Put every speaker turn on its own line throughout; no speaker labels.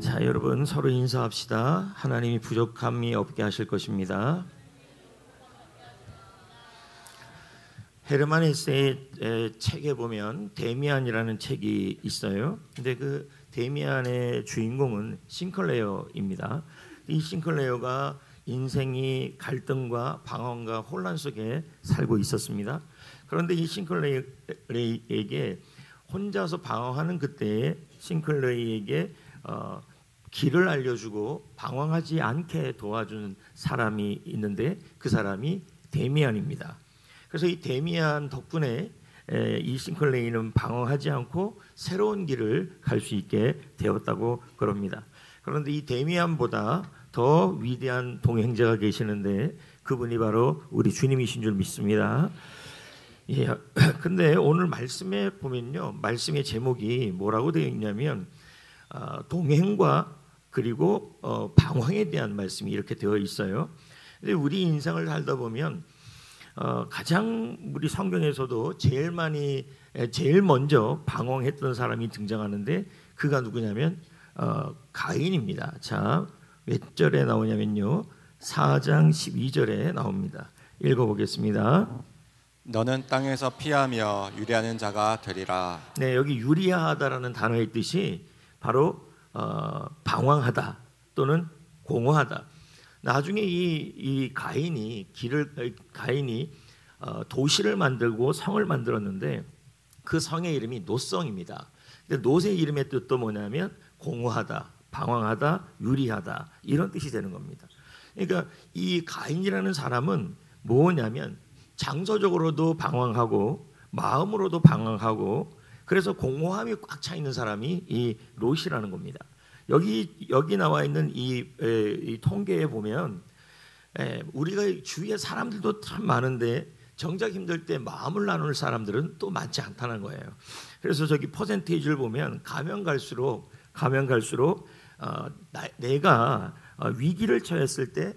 자, 여러분 서로 인사합시다. 하나님이 부족함이 없게 하실 것입니다. 헤르만 헤세의 책에 보면 데미안이라는 책이 있어요. 근데 그 데미안의 주인공은 싱클레어입니다. 이 싱클레어가 인생이 갈등과 방황과 혼란 속에 살고 있었습니다. 그런데 이 싱클레어에게 혼자서 방황하는 그때에 싱클레어에게 길을 알려주고 방황하지 않게 도와주는 사람이 있는데 그 사람이 데미안입니다. 그래서 이 데미안 덕분에 이 싱클레이는 방황하지 않고 새로운 길을 갈 수 있게 되었다고 그럽니다. 그런데 이 데미안보다 더 위대한 동행자가 계시는데 그분이 바로 우리 주님이신 줄 믿습니다. 예, 근데 오늘 말씀에 보면요, 말씀의 제목이 뭐라고 되어 있냐면 동행과 그리고 방황에 대한 말씀이 이렇게 되어 있어요. 근데 우리 인생을 살다 보면 가장 우리 성경에서도 제일 먼저 방황했던 사람이 등장하는데 그가 누구냐면 가인입니다. 자, 몇 절에 나오냐면요, 4장 12절에 나옵니다. 읽어보겠습니다.
너는 땅에서 피하며 유리하는 자가 되리라.
네, 여기 유리하다라는 단어의 뜻이 바로 방황하다 또는 공허하다. 나중에 이 가인이 도시를 만들고 성을 만들었는데 그 성의 이름이 노성입니다. 근데 노의 이름의 뜻도 뭐냐면 공허하다, 방황하다, 유리하다 이런 뜻이 되는 겁니다. 그러니까 이 가인이라는 사람은 뭐냐면 장소적으로도 방황하고 마음으로도 방황하고 그래서 공허함이 꽉 차 있는 사람이 이 롯이라는 겁니다. 여기 나와 있는 이 통계에 보면 우리가 주위에 사람들도 참 많은데 정작 힘들 때 마음을 나눌 사람들은 또 많지 않다는 거예요. 그래서 저기 퍼센테이지를 보면 가면 갈수록 내가 위기를 처했을 때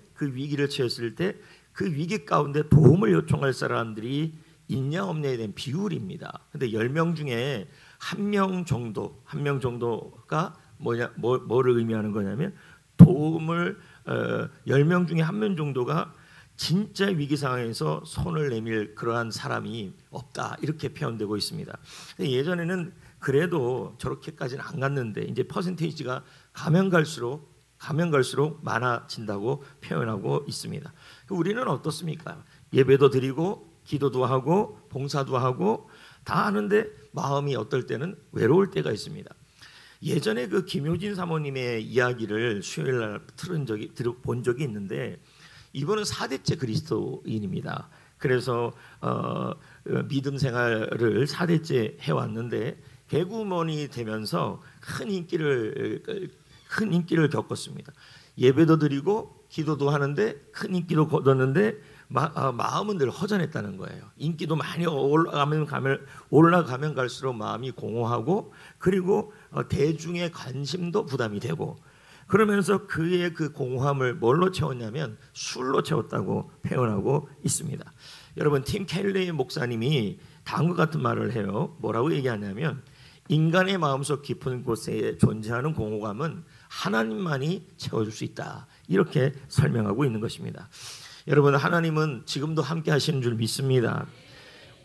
그 위기 가운데 도움을 요청할 사람들이 있냐 없냐에 대한 비율입니다. 근데 10명 중에 한 명 정도가 뭐를 의미하는 거냐면 도움을 10명 중에 한 명 정도가 진짜 위기 상황에서 손을 내밀 그러한 사람이 없다 이렇게 표현되고 있습니다. 예전에는 그래도 저렇게까지는 안 갔는데 이제 퍼센테이지가 가면 갈수록 많아진다고 표현하고 있습니다. 우리는 어떻습니까? 예배도 드리고 기도도 하고 봉사도 하고 다 하는데 마음이 어떨 때는 외로울 때가 있습니다. 예전에 그 김효진 사모님의 이야기를 수요일 날 본 적이 있는데 이분은 4대째 그리스도인입니다. 그래서 믿음 생활을 4대째 해왔는데 개구먼이 되면서 큰 인기를 겪었습니다. 예배도 드리고 기도도 하는데 큰 인기도 거뒀는데 마음은 늘 허전했다는 거예요. 인기도 많이 올라가면 갈수록 마음이 공허하고 그리고 대중의 관심도 부담이 되고 그러면서 그의 그 공허함을 뭘로 채웠냐면 술로 채웠다고 표현하고 있습니다. 여러분 팀 켈리 목사님이 다음과 같은 말을 해요. 뭐라고 얘기하냐면 인간의 마음속 깊은 곳에 존재하는 공허감은 하나님만이 채워줄 수 있다. 이렇게 설명하고 있는 것입니다. 여러분 하나님은 지금도 함께 하시는 줄 믿습니다.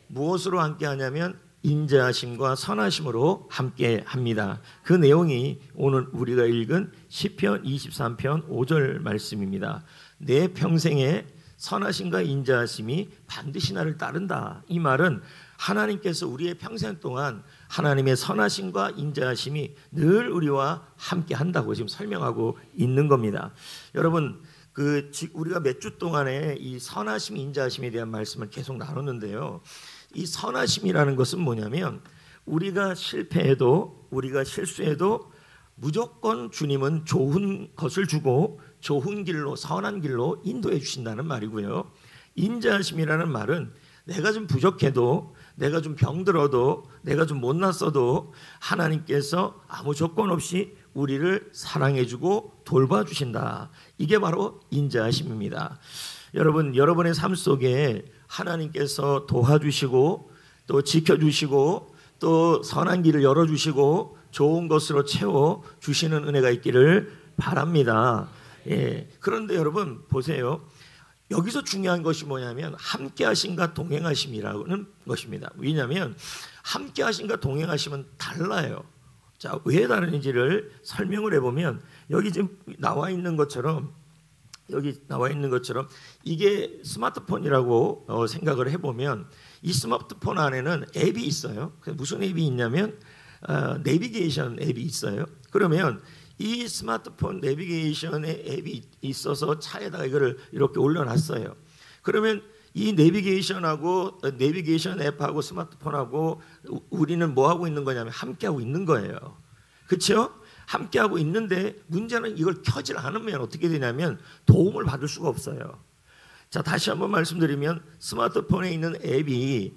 무엇으로 함께 하냐면 인자하심과 선하심으로 함께 합니다. 그 내용이 오늘 우리가 읽은 시편 23편 5절 말씀입니다. 내 평생에 선하심과 인자하심이 반드시 나를 따른다. 이 말은 하나님께서 우리의 평생 동안 하나님의 선하심과 인자하심이 늘 우리와 함께 한다고 지금 설명하고 있는 겁니다. 여러분 우리가 몇 주 동안에 이 선하심, 인자하심에 대한 말씀을 계속 나눴는데요. 이 선하심이라는 것은 뭐냐면 우리가 실패해도 우리가 실수해도 무조건 주님은 좋은 것을 주고 좋은 길로 선한 길로 인도해 주신다는 말이고요. 인자하심이라는 말은 내가 좀 부족해도 내가 좀 병들어도 내가 좀 못났어도 하나님께서 아무 조건 없이 우리를 사랑해주고 돌봐주신다. 이게 바로 인자하심입니다. 여러분 여러분의 삶 속에 하나님께서 도와주시고 또 지켜주시고 또 선한 길을 열어주시고 좋은 것으로 채워주시는 은혜가 있기를 바랍니다. 예. 그런데 여러분 보세요. 여기서 중요한 것이 뭐냐면 함께 하심과 동행하심이라는 것입니다. 왜냐하면 함께 하심과 동행하심은 달라요. 자, 왜 다른지를 설명을 해보면 여기 지금 나와 있는 것처럼 이게 스마트폰이라고 생각을 해보면 이 스마트폰 안에는 앱이 있어요. 무슨 앱이 있냐면 내비게이션 앱이 있어요. 그러면 이 스마트폰 내비게이션의 앱이 있어서 차에다가 이거를 이렇게 올려놨어요. 그러면 이 내비게이션 앱하고 스마트폰하고 우리는 뭐 하고 있는 거냐면 함께 하고 있는 거예요. 그렇죠? 함께 하고 있는데 문제는 이걸 켜질 않으면 어떻게 되냐면 도움을 받을 수가 없어요. 자, 다시 한번 말씀드리면 스마트폰에 있는 앱이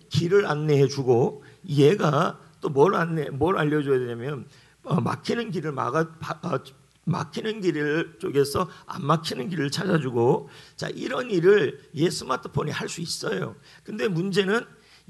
길을 안내해주고 얘가 또 뭘 알려줘야 되냐면 막히는 길을 쪽에서 안 막히는 길을 찾아주고, 자, 이런 일을 얘 스마트폰이 할 수 있어요. 근데 문제는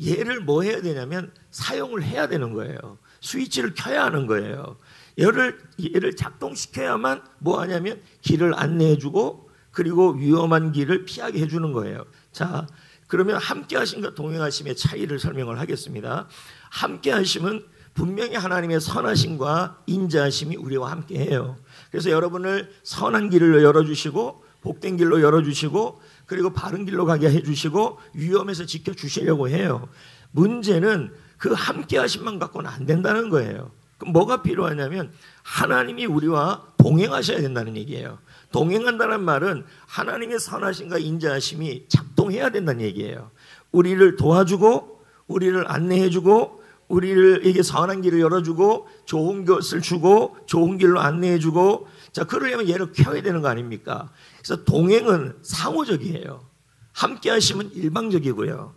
얘를 뭐 해야 되냐면 사용을 해야 되는 거예요. 스위치를 켜야 하는 거예요. 얘를 작동시켜야만 뭐 하냐면 길을 안내해주고 그리고 위험한 길을 피하게 해주는 거예요. 자, 그러면 함께 하심과 동행하심의 차이를 설명을 하겠습니다. 함께 하심은 분명히 하나님의 선하심과 인자하심이 우리와 함께 해요. 그래서 여러분을 선한 길을 열어주시고 복된 길로 열어주시고 그리고 바른 길로 가게 해주시고 위험에서 지켜주시려고 해요. 문제는 그 함께 하심만 갖고는 안 된다는 거예요. 그럼 뭐가 필요하냐면 하나님이 우리와 동행하셔야 된다는 얘기예요. 동행한다는 말은 하나님의 선하심과 인자하심이 작동해야 된다는 얘기예요. 우리를 도와주고 우리를 안내해주고 우리에게 선한 길을 열어주고 좋은 것을 주고 좋은 길로 안내해주고, 자, 그러려면 얘를 켜야 되는 거 아닙니까? 그래서 동행은 상호적이에요. 함께 하시면 일방적이고요.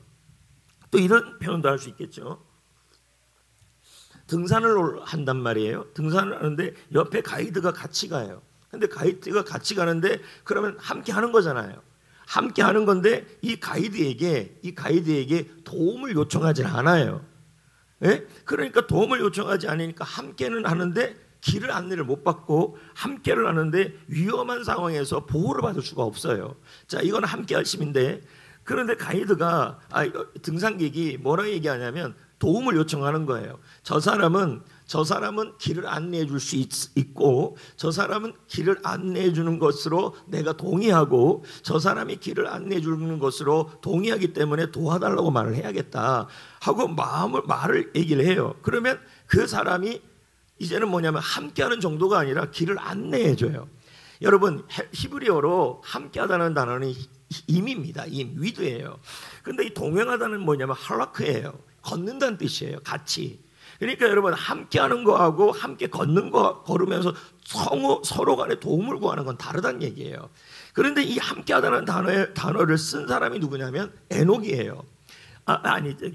또 이런 표현도 할 수 있겠죠. 등산을 한단 말이에요. 등산을 하는데 옆에 가이드가 같이 가요. 근데 가이드가 같이 가는데 그러면 함께 하는 거잖아요. 함께 하는 건데 이 가이드에게 도움을 요청하지 않아요. 예? 그러니까 도움을 요청하지 않으니까 함께는 하는데 길을 안내를 못 받고 함께를 하는데 위험한 상황에서 보호를 받을 수가 없어요. 자, 이건 함께 하심인데, 그런데 가이드가 등산객이 뭐라 얘기하냐면 도움을 요청하는 거예요. 저 사람은 길을 안내해 줄 수 있고 저 사람은 길을 안내해 주는 것으로 내가 동의하고 저 사람이 길을 안내해 주는 것으로 동의하기 때문에 도와달라고 말을 해야겠다 하고 말을 얘기를 해요. 그러면 그 사람이 이제는 뭐냐면 함께하는 정도가 아니라 길을 안내해 줘요. 여러분, 히브리어로 함께하다는 단어는 임입니다. 위드예요. 근데 이 동행하다는 뭐냐면 할라크예요. 걷는다는 뜻이에요. 같이. 그러니까 여러분, 함께하는 거하고 함께 걷는 거, 걸으면서 서로 간에 도움을 구하는 건 다르다는 얘기예요. 그런데 이 함께하다는 단어를 쓴 사람이 누구냐면 에녹이에요.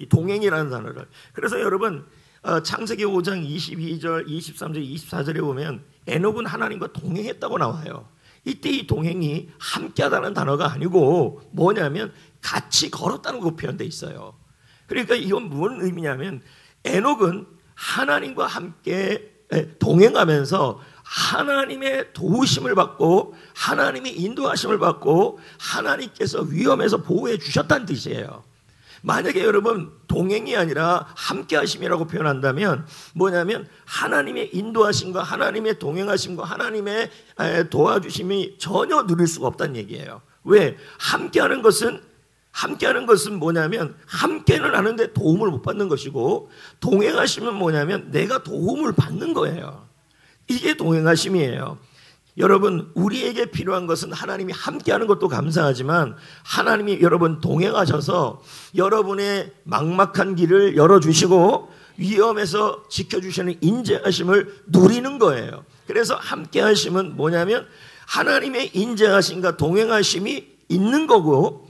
동행이라는 단어를. 그래서 여러분, 창세기 5장 22절, 23절, 24절에 보면 에녹은 하나님과 동행했다고 나와요. 이때 이 동행이 함께하다는 단어가 아니고 뭐냐면 같이 걸었다는 거 표현돼 있어요. 그러니까 이건 무슨 의미냐면 에녹은 하나님과 함께 동행하면서 하나님의 도우심을 받고 하나님의 인도하심을 받고 하나님께서 위험에서 보호해 주셨다는 뜻이에요. 만약에 여러분 동행이 아니라 함께 하심이라고 표현한다면 뭐냐면 하나님의 인도하심과 하나님의 동행하심과 하나님의 도와주심이 전혀 누릴 수가 없다는 얘기예요. 왜? 함께하는 것은 뭐냐면 함께는 하는데 도움을 못 받는 것이고 동행하심은 뭐냐면 내가 도움을 받는 거예요. 이게 동행하심이에요. 여러분, 우리에게 필요한 것은 하나님이 함께하는 것도 감사하지만 하나님이 여러분 동행하셔서 여러분의 막막한 길을 열어주시고 위험에서 지켜주시는 인자하심을 누리는 거예요. 그래서 함께하심은 뭐냐면 하나님의 인자하심과 동행하심이 있는 거고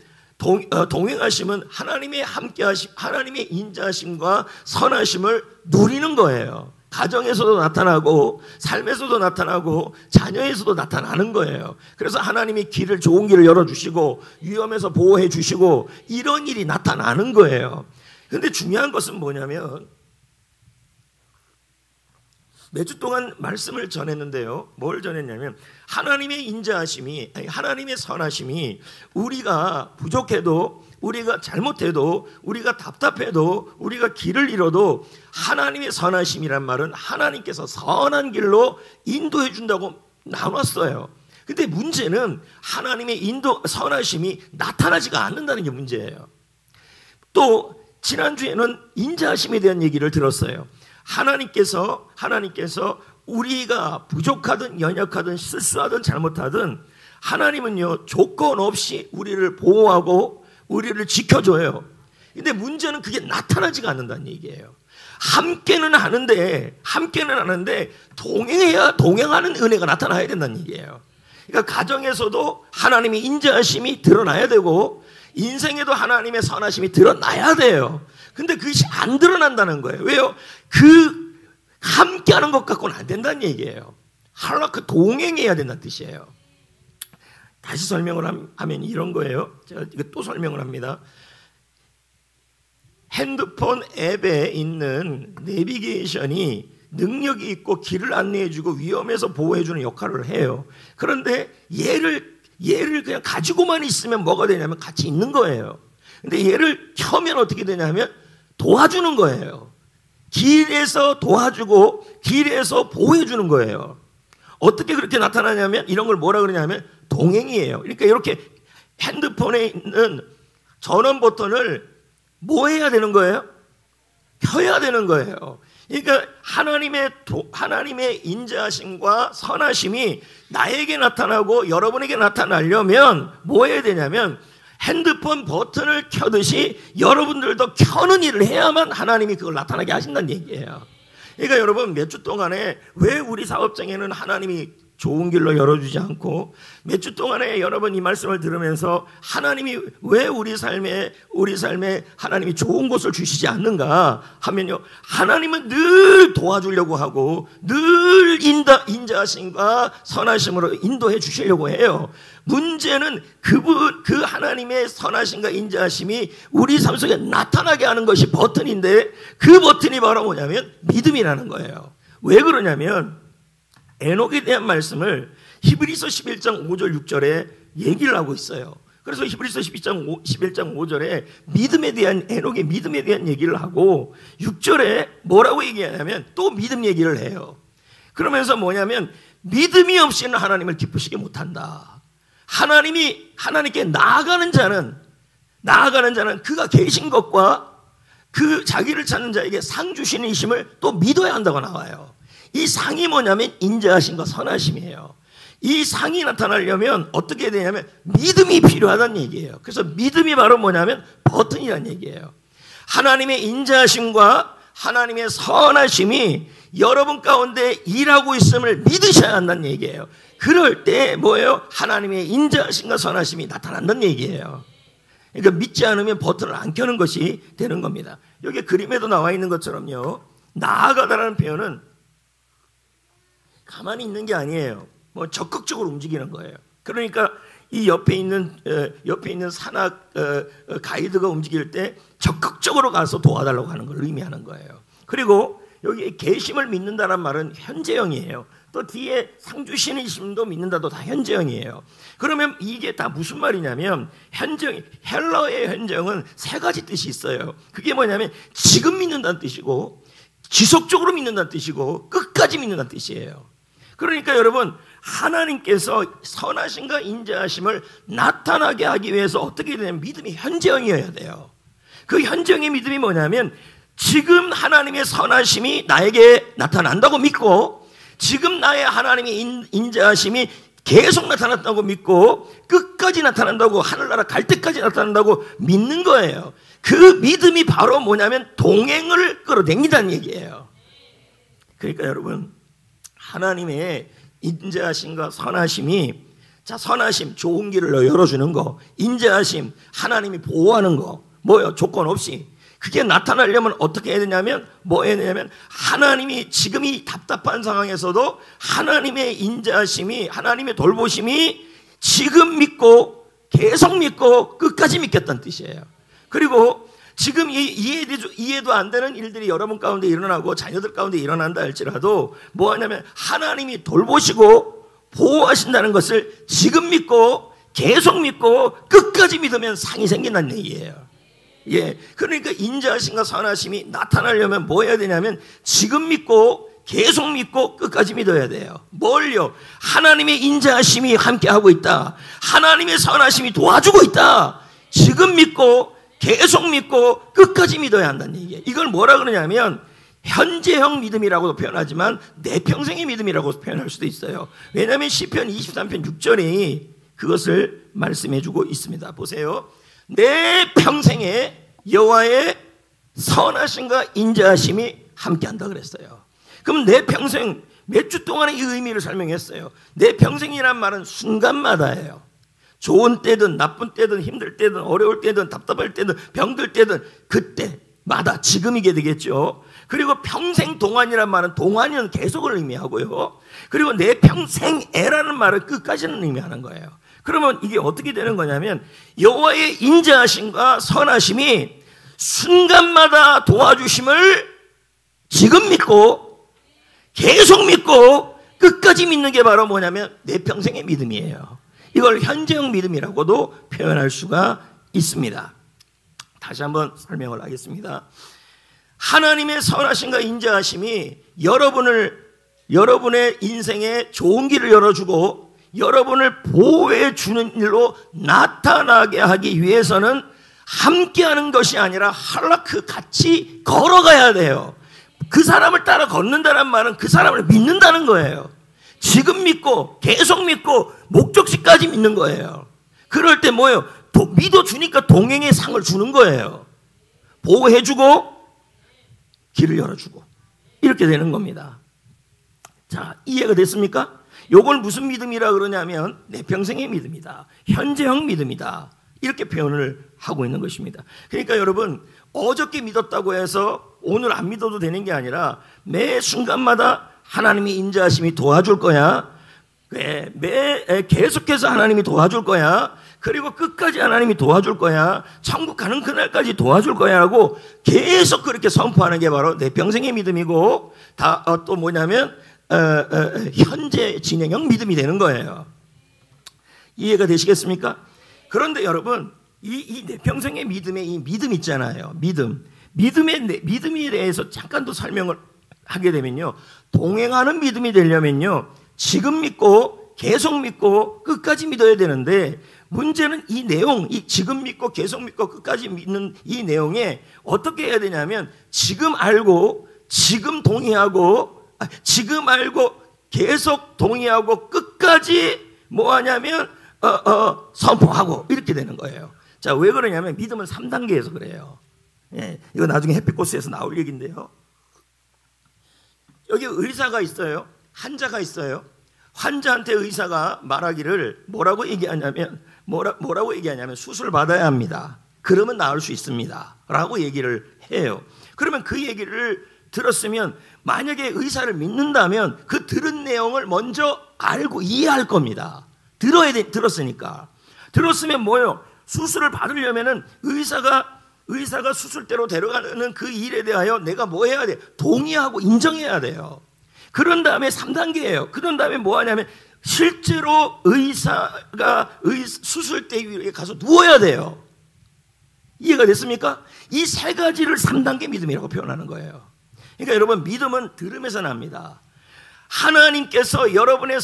동행하심은 하나님의 함께하심, 하나님의 인자하심과 선하심을 누리는 거예요. 가정에서도 나타나고 삶에서도 나타나고 자녀에서도 나타나는 거예요. 그래서 하나님이 좋은 길을 열어주시고 위험에서 보호해 주시고 이런 일이 나타나는 거예요. 그런데 중요한 것은 뭐냐면 몇 주 동안 말씀을 전했는데요. 뭘 전했냐면 하나님의 인자하심이, 아니 하나님의 선하심이 우리가 부족해도, 우리가 잘못해도, 우리가 답답해도, 우리가 길을 잃어도 하나님의 선하심이란 말은 하나님께서 선한 길로 인도해 준다고 나눴어요. 근데 문제는 하나님의 선하심이 나타나지가 않는다는 게 문제예요. 또 지난주에는 인자하심에 대한 얘기를 들었어요. 하나님께서 우리가 부족하든 연약하든 실수하든 잘못하든 하나님은요 조건 없이 우리를 보호하고 우리를 지켜줘요. 근데 문제는 그게 나타나지가 않는다는 얘기예요. 함께는 하는데 동행하는 은혜가 나타나야 된다는 얘기예요. 그러니까 가정에서도 하나님의 인자하심이 드러나야 되고 인생에도 하나님의 선하심이 드러나야 돼요. 근데 그것이 안 드러난다는 거예요. 왜요? 함께하는 것 갖고는 안 된다는 얘기예요. 그 동행해야 된다는 뜻이에요. 다시 설명을 하면 이런 거예요. 제가 이거 또 설명을 합니다. 핸드폰 앱에 있는 내비게이션이 능력이 있고 길을 안내해주고 위험에서 보호해주는 역할을 해요. 그런데 얘를 그냥 가지고만 있으면 뭐가 되냐면 같이 있는 거예요. 근데 얘를 켜면 어떻게 되냐면 도와주는 거예요. 길에서 도와주고 길에서 보호해주는 거예요. 어떻게 그렇게 나타나냐면 이런 걸 뭐라 그러냐면 동행이에요. 그러니까 이렇게 핸드폰에 있는 전원 버튼을 뭐 해야 되는 거예요? 켜야 되는 거예요. 그러니까 하나님의 인자하심과 선하심이 나에게 나타나고 여러분에게 나타나려면 뭐 해야 되냐면 핸드폰 버튼을 켜듯이 여러분들도 켜는 일을 해야만 하나님이 그걸 나타나게 하신다는 얘기예요. 그러니까 여러분 몇 주 동안에 왜 우리 사업장에는 하나님이 좋은 길로 열어주지 않고 몇 주 동안에 여러분 이 말씀을 들으면서 하나님이 왜 우리 삶에 하나님이 좋은 곳을 주시지 않는가 하면요, 하나님은 늘 도와주려고 하고 늘 인자하심과 선하심으로 인도해 주시려고 해요. 문제는 그 하나님의 선하심과 인자하심이 우리 삶 속에 나타나게 하는 것이 버튼인데 그 버튼이 바로 뭐냐면 믿음이라는 거예요. 왜 그러냐면 에녹에 대한 말씀을 히브리서 11장 5절 6절에 얘기를 하고 있어요. 그래서 히브리서 11장 5절에 에녹의 믿음에 대한 얘기를 하고 6절에 뭐라고 얘기하냐면 또 믿음 얘기를 해요. 그러면서 뭐냐면 믿음이 없이는 하나님을 기쁘시게 못한다. 하나님께 나아가는 자는 그가 계신 것과 그 자기를 찾는 자에게 상 주시는 이심을 또 믿어야 한다고 나와요. 이 상이 뭐냐면 인자하심과 선하심이에요. 이 상이 나타나려면 어떻게 되냐면 믿음이 필요하다는 얘기예요. 그래서 믿음이 바로 뭐냐면 버튼이라는 얘기예요. 하나님의 인자하심과 하나님의 선하심이 여러분 가운데 일하고 있음을 믿으셔야 한다는 얘기예요. 그럴 때 뭐예요? 하나님의 인자하심과 선하심이 나타난다는 얘기예요. 그러니까 믿지 않으면 버튼을 안 켜는 것이 되는 겁니다. 여기 그림에도 나와 있는 것처럼요, 나아가다라는 표현은 가만히 있는 게 아니에요. 뭐 적극적으로 움직이는 거예요. 그러니까 이 옆에 있는 산악 가이드가 움직일 때 적극적으로 가서 도와달라고 하는 걸 의미하는 거예요. 그리고 여기 계심을 믿는다는 말은 현재형이에요. 또 뒤에 상 주시는 이심도 믿는다도 다 현재형이에요. 그러면 이게 다 무슨 말이냐면 헬러의 현재형은 세 가지 뜻이 있어요. 그게 뭐냐면 지금 믿는다는 뜻이고 지속적으로 믿는다는 뜻이고 끝까지 믿는다는 뜻이에요. 그러니까 여러분 하나님께서 선하심과 인자하심을 나타나게 하기 위해서 어떻게 되냐면 믿음이 현재형이어야 돼요. 그 현재형의 믿음이 뭐냐면 지금 하나님의 선하심이 나에게 나타난다고 믿고 지금 나의 하나님의 인자하심이 계속 나타났다고 믿고 끝까지 나타난다고, 하늘나라 갈 때까지 나타난다고 믿는 거예요. 그 믿음이 바로 뭐냐면 동행을 끌어당긴다는 얘기예요. 그러니까 여러분 하나님의 인자하심과 선하심이, 자, 선하심 좋은 길을 열어주는 거, 인자하심 하나님이 보호하는 거, 뭐요? 조건 없이. 그게 나타나려면 어떻게 해야 되냐면 뭐 해야 되냐면 하나님이 지금 이 답답한 상황에서도 하나님의 인자하심이, 하나님의 돌보심이 지금 믿고 계속 믿고 끝까지 믿겠다는 뜻이에요. 그리고 지금 이해도 안 되는 일들이 여러분 가운데 일어나고 자녀들 가운데 일어난다 할지라도 뭐 하냐면 하나님이 돌보시고 보호하신다는 것을 지금 믿고 계속 믿고 끝까지 믿으면 상이 생긴다는 얘기예요. 예, 그러니까 인자하심과 선하심이 나타나려면 뭐 해야 되냐면 지금 믿고 계속 믿고 끝까지 믿어야 돼요. 뭘요? 하나님의 인자하심이 함께하고 있다. 하나님의 선하심이 도와주고 있다. 지금 믿고 계속 믿고 끝까지 믿어야 한다는 얘기예요. 이걸 뭐라 그러냐면 현재형 믿음이라고도 표현하지만 내 평생의 믿음이라고 표현할 수도 있어요. 왜냐하면 시편 23편 6절이 그것을 말씀해주고 있습니다. 보세요. 내 평생에 여호와의 선하심과 인자하심이 함께한다 그랬어요. 그럼 내 평생 몇 주 동안의 이 의미를 설명했어요. 내 평생이란 말은 순간마다예요. 좋은 때든 나쁜 때든 힘들 때든 어려울 때든 답답할 때든 병들 때든 그때마다 지금이게 되겠죠. 그리고 평생 동안이란 말은 동안은 계속을 의미하고요. 그리고 내 평생애라는 말은 끝까지는 의미하는 거예요. 그러면 이게 어떻게 되는 거냐면 여호와의 인자하심과 선하심이 순간마다 도와주심을 지금 믿고 계속 믿고 끝까지 믿는 게 바로 뭐냐면 내 평생의 믿음이에요. 이걸 현재형 믿음이라고도 표현할 수가 있습니다. 다시 한번 설명을 하겠습니다. 하나님의 선하심과 인자하심이 여러분의 인생에 좋은 길을 열어주고 여러분을 보호해 주는 일로 나타나게 하기 위해서는 함께하는 것이 아니라 할라크 같이 걸어가야 돼요. 그 사람을 따라 걷는다는 말은 그 사람을 믿는다는 거예요. 지금 믿고 계속 믿고 목적지까지 믿는 거예요. 그럴 때 뭐예요? 믿어주니까 동행의 상을 주는 거예요. 보호해주고 길을 열어주고 이렇게 되는 겁니다. 자, 이해가 됐습니까? 요걸 무슨 믿음이라 그러냐면 내 평생의 믿음이다. 현재형 믿음이다. 이렇게 표현을 하고 있는 것입니다. 그러니까 여러분 어저께 믿었다고 해서 오늘 안 믿어도 되는 게 아니라 매 순간마다 하나님이 인자하심이 도와줄 거야. 계속해서 하나님이 도와줄 거야. 그리고 끝까지 하나님이 도와줄 거야. 천국 가는 그날까지 도와줄 거야 하고 계속 그렇게 선포하는 게 바로 내 평생의 믿음이고 또 뭐냐면 현재 진행형 믿음이 되는 거예요. 이해가 되시겠습니까? 그런데 여러분 이 내 평생의 믿음의 이 믿음 있잖아요. 믿음에 대해서 잠깐 더 설명을 하게 되면요, 동행하는 믿음이 되려면요 지금 믿고 계속 믿고 끝까지 믿어야 되는데 문제는 이 내용, 이 지금 믿고 계속 믿고 끝까지 믿는 이 내용에 어떻게 해야 되냐면 지금 알고 지금 동의하고 지금 알고 계속 동의하고 끝까지 뭐 하냐면 선포하고 이렇게 되는 거예요. 자, 왜 그러냐면 믿음은 3단계에서 그래요. 예, 이거 나중에 햇빛코스에서 나올 얘기인데요. 여기 의사가 있어요. 환자가 있어요. 환자한테 의사가 말하기를 뭐라고 얘기하냐면 수술 받아야 합니다. 그러면 나을 수 있습니다. 라고 얘기를 해요. 그러면 그 얘기를 들었으면 만약에 의사를 믿는다면 그 들은 내용을 먼저 알고 이해할 겁니다. 들었으니까. 들었으면 뭐예요? 수술을 받으려면은 의사가 수술대로 데려가는 그 일에 대하여 내가 뭐 해야 돼? 동의하고 인정해야 돼요. 그런 다음에 3단계예요. 그런 다음에 뭐 하냐면 실제로 의사가 수술대 위에 가서 누워야 돼요. 이해가 됐습니까? 이 세 가지를 3단계 믿음이라고 표현하는 거예요. 그러니까 여러분 믿음은 들음에서 납니다. 하나님께서 여러분을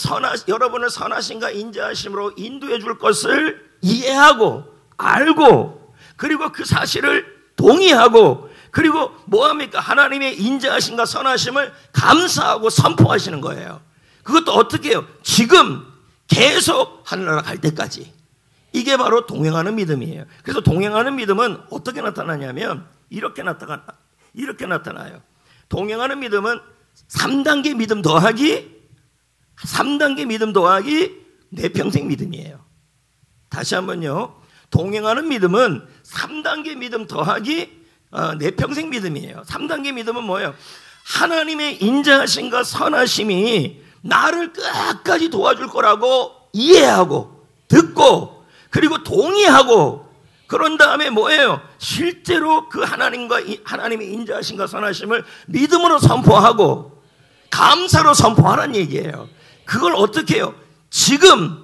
선하심과 인자하심으로 인도해 줄 것을 이해하고 알고 그리고 그 사실을 동의하고 그리고 뭐합니까? 하나님의 인자하심과 선하심을 감사하고 선포하시는 거예요. 그것도 어떻게 해요? 지금 계속 하늘나라 갈 때까지. 이게 바로 동행하는 믿음이에요. 그래서 동행하는 믿음은 어떻게 나타나냐면 이렇게 나타나요. 동행하는 믿음은 3단계 믿음 더하기 내 평생 믿음이에요. 다시 한번요. 동행하는 믿음은 3단계 믿음 더하기 내 평생 믿음이에요. 3단계 믿음은 뭐예요? 하나님의 인자하심과 선하심이 나를 끝까지 도와줄 거라고 이해하고 듣고 그리고 동의하고 그런 다음에 뭐예요? 실제로 그 하나님의 인자하심과 선하심을 믿음으로 선포하고 감사로 선포하라는 얘기예요. 그걸 어떻게 해요? 지금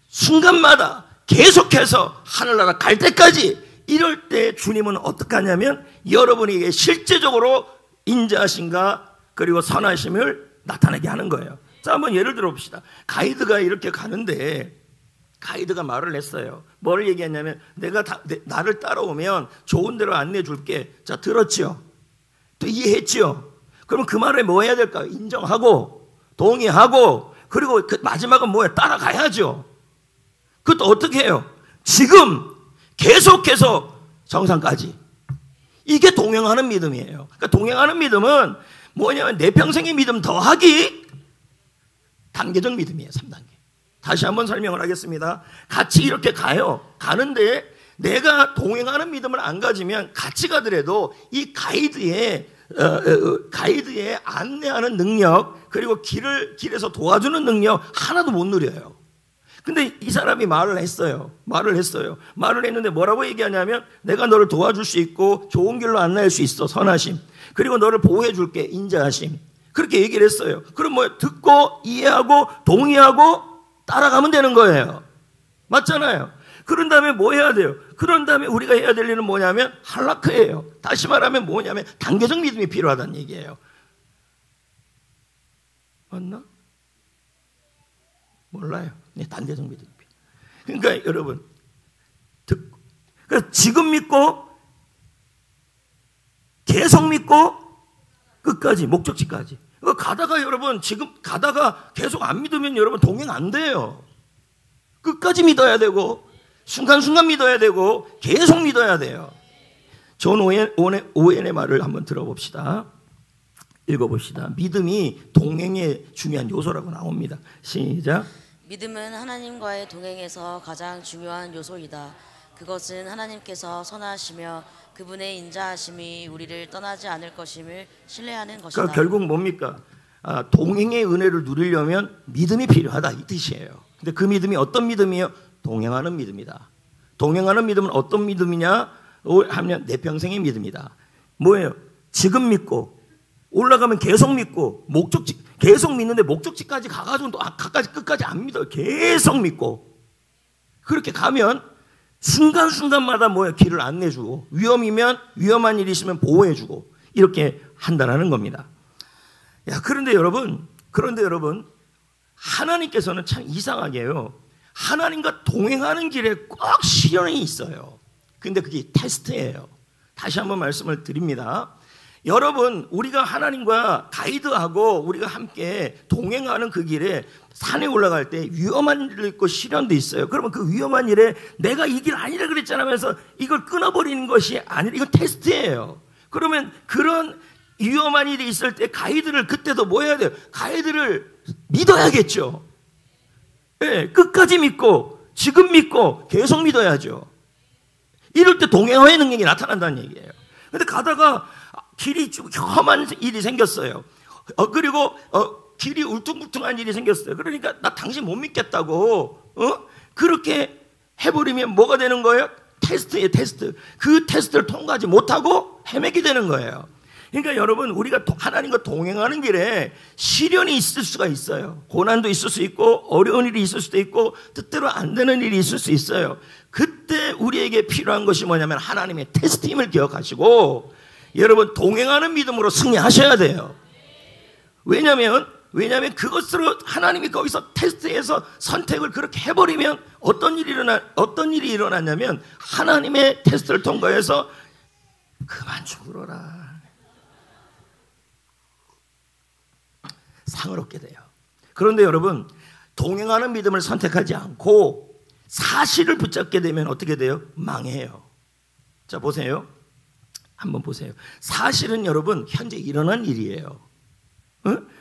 순간마다 계속해서 하늘나라 갈 때까지, 이럴 때 주님은 어떻게 하냐면 여러분에게 실제적으로 인자하심과 그리고 선하심을 나타나게 하는 거예요. 자, 한번 예를 들어 봅시다. 가이드가 이렇게 가는데 가이드가 말을 했어요. 뭘 얘기했냐면 나를 따라오면 좋은 데로 안내해 줄게. 자, 들었죠? 또 이해했죠? 그러면 그 말에 뭐 해야 될까요? 인정하고 동의하고, 그리고 그 마지막은 뭐예요? 따라가야죠. 그것도 어떻게 해요? 지금 계속해서 정상까지. 이게 동행하는 믿음이에요. 그러니까 동행하는 믿음은 뭐냐면 내 평생의 믿음 더하기 단계적 믿음이에요. 3단계. 다시 한번 설명을 하겠습니다. 같이 이렇게 가는데 내가 동행하는 믿음을 안 가지면 같이 가더라도 이 가이드의 안내하는 능력, 그리고 길에서 도와주는 능력 하나도 못 누려요. 근데 이 사람이 말을 했어요. 말을 했는데 뭐라고 얘기하냐면 내가 너를 도와줄 수 있고 좋은 길로 안내할 수 있어. 선하심. 그리고 너를 보호해 줄게. 인자하심. 그렇게 얘기를 했어요. 그럼 뭐 듣고 이해하고 동의하고 따라가면 되는 거예요. 맞잖아요. 그런 다음에 뭐 해야 돼요? 그런 다음에 우리가 해야 될 일은 뭐냐면 할라크예요. 다시 말하면 뭐냐면 단계적 믿음이 필요하다는 얘기예요. 맞나? 몰라요. 네, 단계적 믿음이 필요해요. 그러니까 여러분, 그러니까 지금 믿고 계속 믿고 끝까지, 목적지까지. 가다가 여러분, 지금 가다가 계속 안 믿으면 여러분 동행 안 돼요. 끝까지 믿어야 되고 순간순간 믿어야 되고 계속 믿어야 돼요. 존 오웬의 말을 한번 들어봅시다. 읽어봅시다. 믿음이 동행의 중요한 요소라고 나옵니다. 시작.
믿음은 하나님과의 동행에서 가장 중요한 요소이다. 그것은 하나님께서 선하시며 그분의 인자하심이 우리를 떠나지 않을 것임을 신뢰하는 것이다.
그러니까 결국 뭡니까? 동행의 은혜를 누리려면 믿음이 필요하다, 이 뜻이에요. 근데 그 믿음이 어떤 믿음이에요? 동행하는 믿음이다. 동행하는 믿음은 어떤 믿음이냐 하면 내 평생의 믿음이다. 뭐예요? 지금 믿고 올라가면 계속 믿고, 목적지 계속 믿는데 목적지까지 가가지고 또 끝까지 안 믿어요. 계속 믿고 그렇게 가면 순간순간마다 뭐예요? 길을 안내주고, 위험이면 위험한 일이 있으면 보호해주고, 이렇게 한다는 겁니다. 야, 그런데 여러분, 하나님께서는 참 이상하게요. 하나님과 동행하는 길에 꼭 시련이 있어요. 근데 그게 테스트예요. 다시 한번 말씀을 드립니다. 여러분, 우리가 하나님과 가이드하고 우리가 함께 동행하는 그 길에 산에 올라갈 때 위험한 일도 있고 시련도 있어요. 그러면 그 위험한 일에 내가 이 길 아니라 그랬잖아 하면서 이걸 끊어버리는 것이 아니라 이건 테스트예요. 그러면 그런 위험한 일이 있을 때 가이드를 그때도 뭐 해야 돼요? 가이드를 믿어야겠죠. 네, 끝까지 믿고 지금 믿고 계속 믿어야죠. 이럴 때 동행의 능력이 나타난다는 얘기예요. 근데 가다가 길이 좀 험한 일이 생겼어요. 그리고 길이 울퉁불퉁한 일이 생겼어요. 그러니까 나 당신 못 믿겠다고 그렇게 해버리면 뭐가 되는 거예요? 테스트예요, 테스트. 그 테스트를 통과하지 못하고 헤매게 되는 거예요. 그러니까 여러분, 우리가 하나님과 동행하는 길에 시련이 있을 수가 있어요. 고난도 있을 수 있고 어려운 일이 있을 수도 있고 뜻대로 안 되는 일이 있을 수 있어요. 그때 우리에게 필요한 것이 뭐냐면 하나님의 테스트임을 기억하시고 여러분, 동행하는 믿음으로 승리하셔야 돼요. 왜냐하면 그것으로 하나님이 거기서 테스트에서 선택을 그렇게 해버리면 어떤 일이 일어났냐면 하나님의 테스트를 통과해서 그만 죽으러라, 상을 얻게 돼요. 그런데 여러분, 동행하는 믿음을 선택하지 않고 사실을 붙잡게 되면 어떻게 돼요? 망해요. 자, 보세요. 한번 보세요. 사실은 여러분 현재 일어난 일이에요.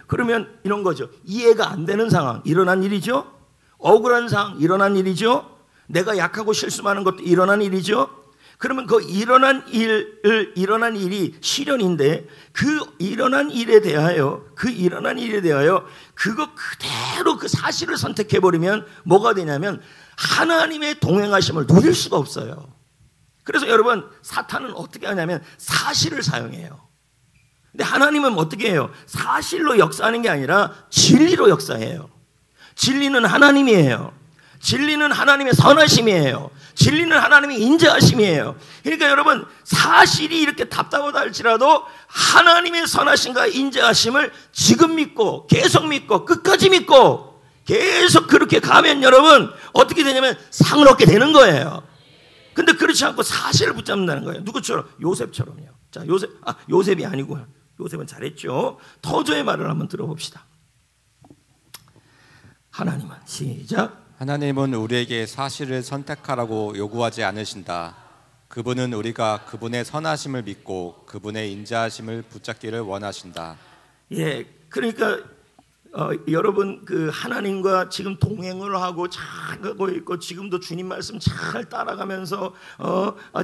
그러면 이런 거죠. 이해가 안 되는 상황, 일어난 일이죠. 억울한 상황, 일어난 일이죠. 내가 약하고 실수하는 것도 일어난 일이죠. 그러면 그 일어난 일이 시련인데 그 일어난 일에 대하여 그거 그대로 그 사실을 선택해버리면 뭐가 되냐면 하나님의 동행하심을 누릴 수가 없어요. 그래서 여러분, 사탄은 어떻게 하냐면 사실을 사용해요. 근데 하나님은 어떻게 해요? 사실로 역사하는 게 아니라 진리로 역사해요. 진리는 하나님이에요. 진리는 하나님의 선하심이에요. 진리는 하나님의 인자하심이에요. 그러니까 여러분, 사실이 이렇게 답답하다 할지라도 하나님의 선하심과 인자하심을 지금 믿고 계속 믿고 끝까지 믿고 계속 그렇게 가면 여러분 어떻게 되냐면 상을 얻게 되는 거예요. 근데 그렇지 않고 사실을 붙잡는다는 거예요. 누구처럼? 요셉처럼요. 자, 요셉이 아니고요. 요셉은 잘했죠. 터저의 말을 한번 들어봅시다. 하나님은 시작.
하나님은 우리에게 사실을 선택하라고 요구하지 않으신다. 그분은 우리가 그분의 선하심을 믿고 그분의 인자하심을 붙잡기를 원하신다.
예, 그러니까 여러분 그 하나님과 지금 동행을 하고 잘 가고 있고 지금도 주님 말씀 잘 따라가면서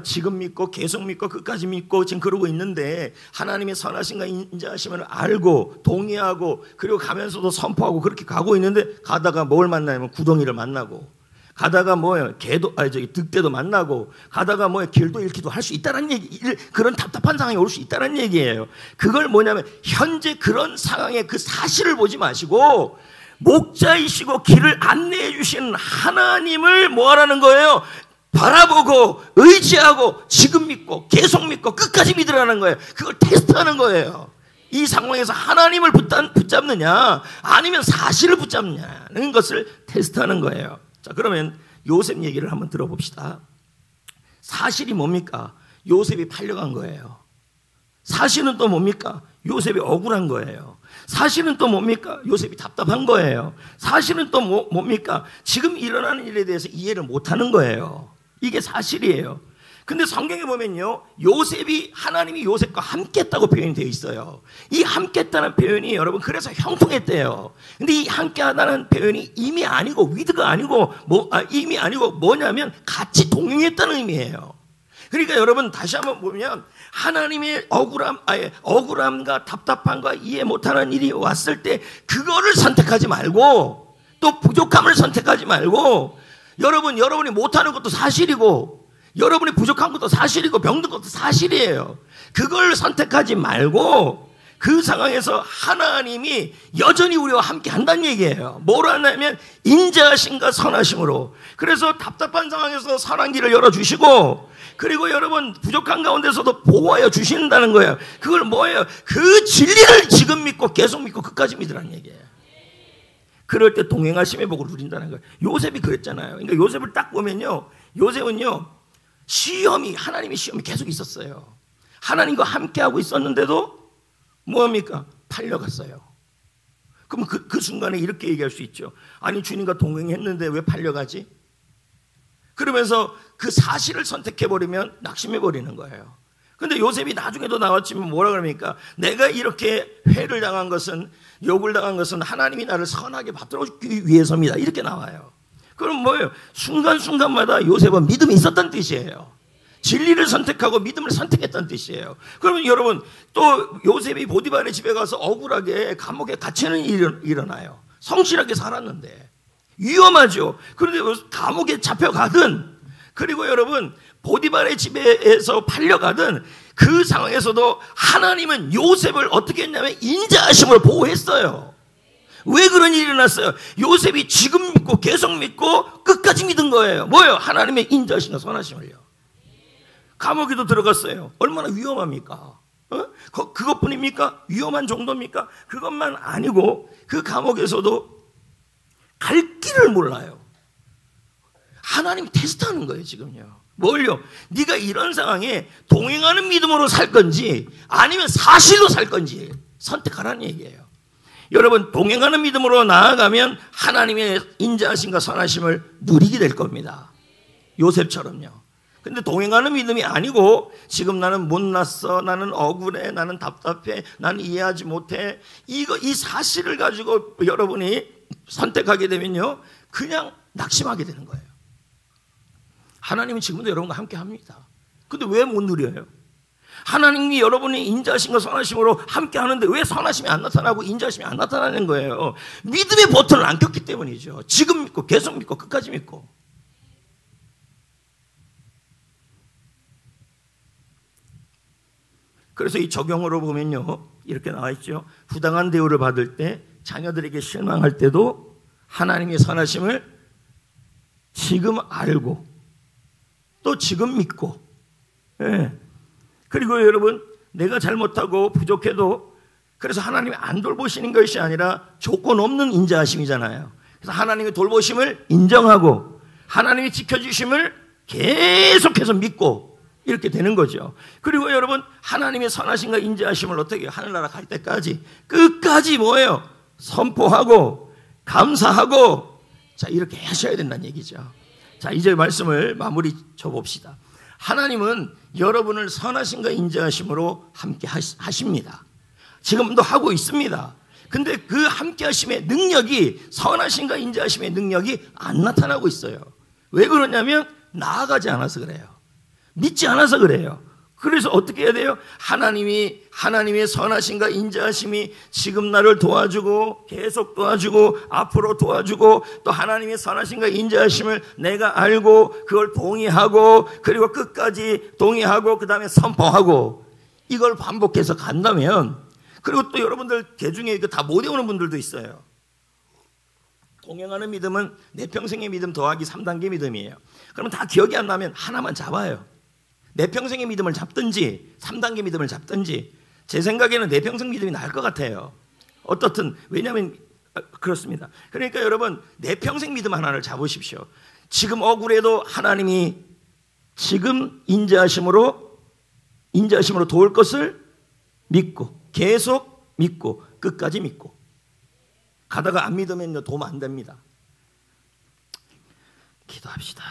지금 믿고 계속 믿고 끝까지 믿고 지금 그러고 있는데 하나님의 선하심과 인자하심을 알고 동의하고 그리고 가면서도 선포하고 그렇게 가고 있는데 가다가 뭘 만나냐면 구덩이를 만나고 가다가 뭐예요? 득대도 만나고 가다가 뭐예요? 길도 잃기도 할 수 있다는 얘기, 그런 답답한 상황이 올 수 있다는 얘기예요. 그걸 뭐냐면 현재 그런 상황의 그 사실을 보지 마시고 목자이시고 길을 안내해 주신 하나님을 뭐하라는 거예요? 바라보고 의지하고 지금 믿고 계속 믿고 끝까지 믿으라는 거예요. 그걸 테스트하는 거예요. 이 상황에서 하나님을 붙잡느냐 아니면 사실을 붙잡느냐는 것을 테스트하는 거예요. 자, 그러면 요셉 얘기를 한번 들어봅시다. 사실이 뭡니까? 요셉이 팔려간 거예요. 사실은 또 뭡니까? 요셉이 억울한 거예요. 사실은 또 뭡니까? 요셉이 답답한 거예요. 사실은 또 뭡니까? 지금 일어나는 일에 대해서 이해를 못하는 거예요. 이게 사실이에요. 근데 성경에 보면요, 요셉이 하나님이 요셉과 함께했다고 표현이 되어 있어요. 이 함께했다는 표현이 여러분 그래서 형통했대요. 근데 이 함께하다는 표현이 임이 아니고 위드가 아니고 임이 아니고 뭐냐면 같이 동행했다는 의미예요. 그러니까 여러분 다시 한번 보면 하나님의 억울함과 답답함과 이해 못하는 일이 왔을 때 그거를 선택하지 말고 또 부족함을 선택하지 말고 여러분이 못하는 것도 사실이고 여러분이 부족한 것도 사실이고 병든 것도 사실이에요. 그걸 선택하지 말고 그 상황에서 하나님이 여전히 우리와 함께 한다는 얘기예요. 뭘 하냐면 인자하심과 선하심으로. 그래서 답답한 상황에서 선한 길을 열어주시고 그리고 여러분 부족한 가운데서도 보호하여 주신다는 거예요. 그걸 뭐예요? 그 진리를 지금 믿고 계속 믿고 끝까지 믿으라는 얘기예요. 그럴 때 동행하심의 복을 누린다는 거예요. 요셉이 그랬잖아요. 그러니까 요셉을 딱 보면요, 요셉은요 하나님의 시험이 계속 있었어요. 하나님과 함께하고 있었는데도 뭐합니까? 팔려갔어요. 그럼 그 순간에 이렇게 얘기할 수 있죠. 아니 주님과 동행했는데 왜 팔려가지? 그러면서 그 사실을 선택해버리면 낙심해버리는 거예요. 근데 요셉이 나중에도 나왔지만 뭐라 그럽니까? 내가 이렇게 회를 당한 것은, 욕을 당한 것은 하나님이 나를 선하게 받들어주기 위해서입니다. 이렇게 나와요. 그럼 뭐예요? 순간순간마다 요셉은 믿음이 있었던 뜻이에요. 진리를 선택하고 믿음을 선택했다는 뜻이에요. 그러면 여러분 또 요셉이 보디발의 집에 가서 억울하게 감옥에 갇히는 일이 일어나요. 성실하게 살았는데 위험하죠. 그런데 감옥에 잡혀가든 그리고 여러분 보디발의 집에서 팔려가든 그 상황에서도 하나님은 요셉을 어떻게 했냐면 인자하심으로 보호했어요. 왜 그런 일이 일어났어요? 요셉이 지금 믿고 계속 믿고 끝까지 믿은 거예요. 뭐예요? 하나님의 인자하심과 선하심을요. 감옥에도 들어갔어요. 얼마나 위험합니까? 그것뿐입니까? 위험한 정도입니까? 그것만 아니고 그 감옥에서도 갈 길을 몰라요. 하나님이 테스트하는 거예요 지금요. 뭘요? 네가 이런 상황에 동행하는 믿음으로 살 건지 아니면 사실로 살 건지 선택하라는 얘기예요. 여러분 동행하는 믿음으로 나아가면 하나님의 인자하심과 선하심을 누리게 될 겁니다. 요셉처럼요. 근데 동행하는 믿음이 아니고 지금 나는 못났어, 나는 억울해, 나는 답답해, 나는 이해하지 못해, 이 사실을 가지고 여러분이 선택하게 되면요 그냥 낙심하게 되는 거예요. 하나님은 지금도 여러분과 함께 합니다. 근데 왜 못 누려요? 하나님이 여러분이 인자하심과 선하심으로 함께 하는데 왜 선하심이 안 나타나고 인자하심이 안 나타나는 거예요? 믿음의 버튼을 안 켰기 때문이죠. 지금 믿고 계속 믿고 끝까지 믿고. 그래서 이 적용으로 보면요, 이렇게 나와 있죠. 부당한 대우를 받을 때, 자녀들에게 실망할 때도 하나님의 선하심을 지금 알고 또 지금 믿고, 예. 그리고 여러분, 내가 잘못하고 부족해도 그래서 하나님이 안 돌보시는 것이 아니라 조건 없는 인자하심이잖아요. 그래서 하나님의 돌보심을 인정하고 하나님이 지켜주심을 계속해서 믿고 이렇게 되는 거죠. 그리고 여러분, 하나님의 선하심과 인자하심을 어떻게 해요? 하늘나라 갈 때까지 끝까지 뭐예요? 선포하고 감사하고, 자, 이렇게 하셔야 된다는 얘기죠. 자, 이제 말씀을 마무리 쳐봅시다. 하나님은 여러분을 선하심과 인자하심으로 함께 하십니다. 지금도 하고 있습니다. 근데 그 함께 하심의 능력이, 선하심과 인자하심의 능력이 안 나타나고 있어요. 왜 그러냐면 나아가지 않아서 그래요. 믿지 않아서 그래요. 그래서 어떻게 해야 돼요? 하나님의 선하심과 인자하심이 지금 나를 도와주고 계속 도와주고 앞으로 도와주고, 또 하나님의 선하심과 인자하심을 내가 알고 그걸 동의하고 그리고 끝까지 동의하고 그 다음에 선포하고, 이걸 반복해서 간다면, 그리고 또 여러분들 개중에 다 못 외우는 분들도 있어요. 동행하는 믿음은 내 평생의 믿음 더하기 3단계 믿음이에요. 그러면 다 기억이 안 나면 하나만 잡아요. 내 평생의 믿음을 잡든지 3단계 믿음을 잡든지. 제 생각에는 내 평생 믿음이 나을 것 같아요. 어떻든, 왜냐하면 그렇습니다. 그러니까 여러분, 내 평생 믿음 하나를 잡으십시오. 지금 억울해도 하나님이 지금 인자하심으로 도울 것을 믿고, 계속 믿고, 끝까지 믿고. 가다가 안 믿으면 도움 안 됩니다. 기도합시다.